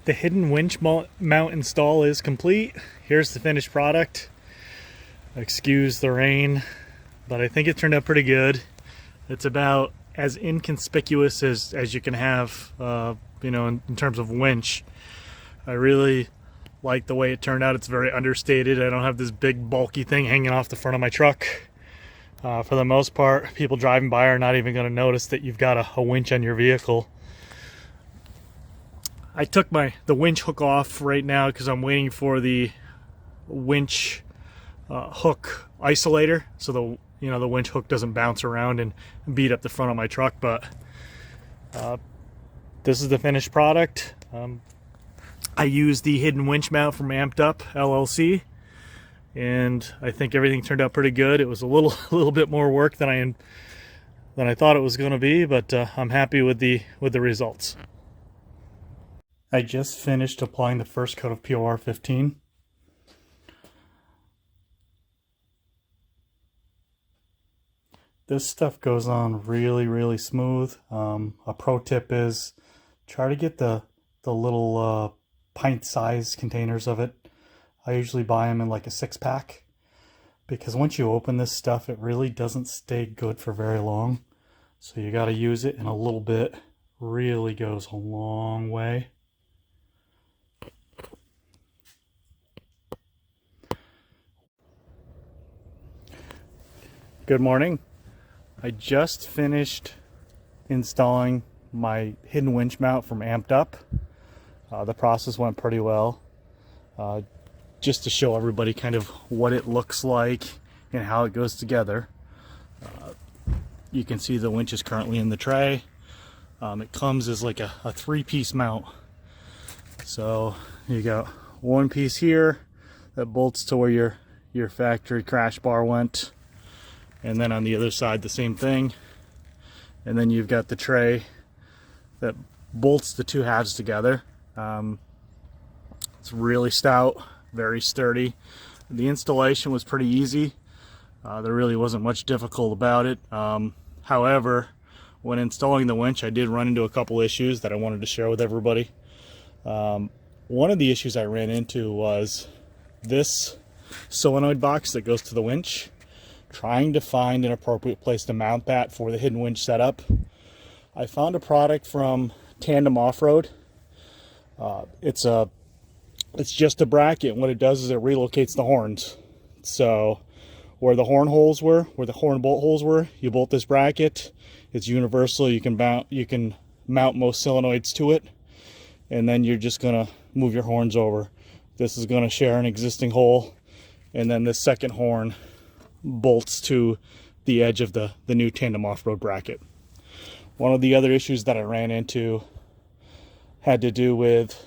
The hidden winch mount install is complete. Here's the finished product. Excuse the rain, but I think it turned out pretty good. It's about as inconspicuous as you can have, in terms of winch. I really like the way it turned out. It's very understated. I don't have this big bulky thing hanging off the front of my truck. For the most part, people driving by are not even going to notice that you've got a winch on your vehicle. I took the winch hook off right now because I'm waiting for the winch hook isolator, so the winch hook doesn't bounce around and beat up the front of my truck. But this is the finished product. I used the hidden winch mount from Amped Up LLC, and I think everything turned out pretty good. It was a little bit more work than I thought it was going to be, but I'm happy with the results. I just finished applying the first coat of POR 15. This stuff goes on really smooth. A pro tip is try to get the little pint size containers of it. I usually buy them in like a 6-pack, because once you open this stuff, it really doesn't stay good for very long. So you got to use it in a little bit. Really goes a long way. Good morning. I just finished installing my hidden winch mount from Amped Up. The process went pretty well. Just to show everybody kind of what it looks like and how it goes together. You can see the winch is currently in the tray. It comes as like a 3-piece mount. So you got one piece here that bolts to where your factory crash bar went. And then on the other side, the same thing. And then you've got the tray that bolts the two halves together. It's really stout, very sturdy. The installation was pretty easy. There really wasn't much difficult about it. However, when installing the winch, I did run into a couple issues that I wanted to share with everybody. One of the issues I ran into was this solenoid box that goes to the winch. Trying to find an appropriate place to mount that for the hidden winch setup. I found a product from Tandem Off-Road. It's just a bracket, and what it does is it relocates the horns. So where the horn holes were, where the horn bolt holes were, you bolt this bracket. It's universal. You can mount most solenoids to it, and then you're just gonna move your horns over. This is gonna share an existing hole, and then this second horn bolts to the edge of the new Tandem Off-Road bracket. One of the other issues that I ran into had to do with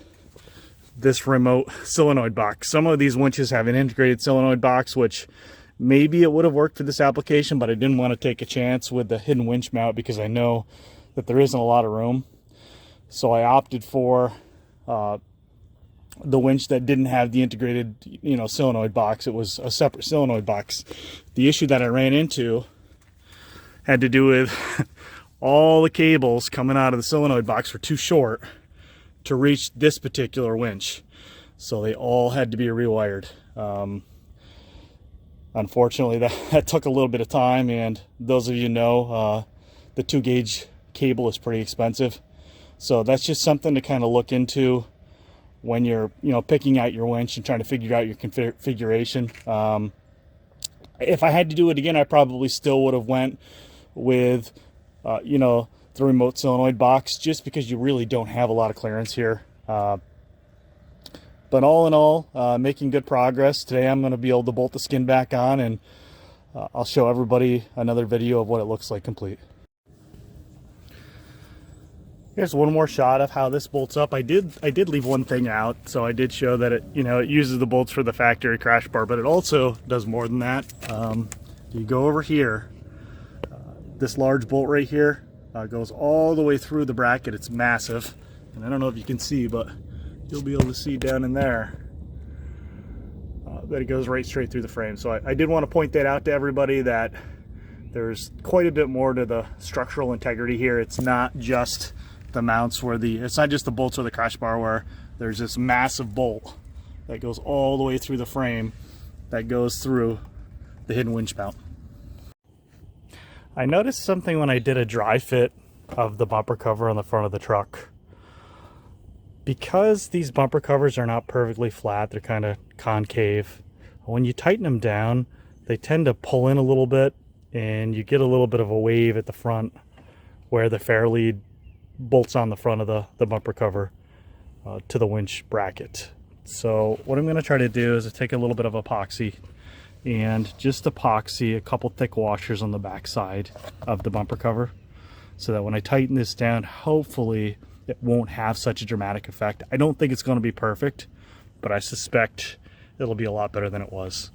this remote solenoid box. Some of these winches have an integrated solenoid box, which maybe it would have worked for this application, but I didn't want to take a chance with the hidden winch mount because I know that there isn't a lot of room. So I opted for the winch that didn't have the integrated, solenoid box. It was a separate solenoid box. The issue that I ran into had to do with all the cables coming out of the solenoid box were too short to reach this particular winch. So they all had to be rewired. Unfortunately, that took a little bit of time, and those of you know, the 2-gauge cable is pretty expensive. So that's just something to kind of look into when you're picking out your winch and trying to figure out your configuration. If I had to do it again, I probably still would have went with the remote solenoid box, just because you really don't have a lot of clearance here. But all in all, making good progress. Today I'm going to be able to bolt the skin back on, and I'll show everybody another video of what it looks like complete. Here's one more shot of how this bolts up. I did leave one thing out, so I did show that it uses the bolts for the factory crash bar, but it also does more than that. You go over here, this large bolt right here goes all the way through the bracket. It's massive, and I don't know if you can see, but you'll be able to see down in there that it goes right straight through the frame. So I did want to point that out to everybody, that there's quite a bit more to the structural integrity here. It's not just the mounts where it's not just the bolts or the crash bar, where there's this massive bolt that goes all the way through the frame that goes through the hidden winch mount. I noticed something when I did a dry fit of the bumper cover on the front of the truck. Because these bumper covers are not perfectly flat, they're kind of concave. When you tighten them down, they tend to pull in a little bit, and you get a little bit of a wave at the front where the fairlead bolts on the front of the bumper cover to the winch bracket. So what I'm going to try to do is take a little bit of epoxy and just epoxy a couple thick washers on the back side of the bumper cover, so that when I tighten this down, hopefully it won't have such a dramatic effect. I don't think it's going to be perfect, but I suspect it'll be a lot better than it was.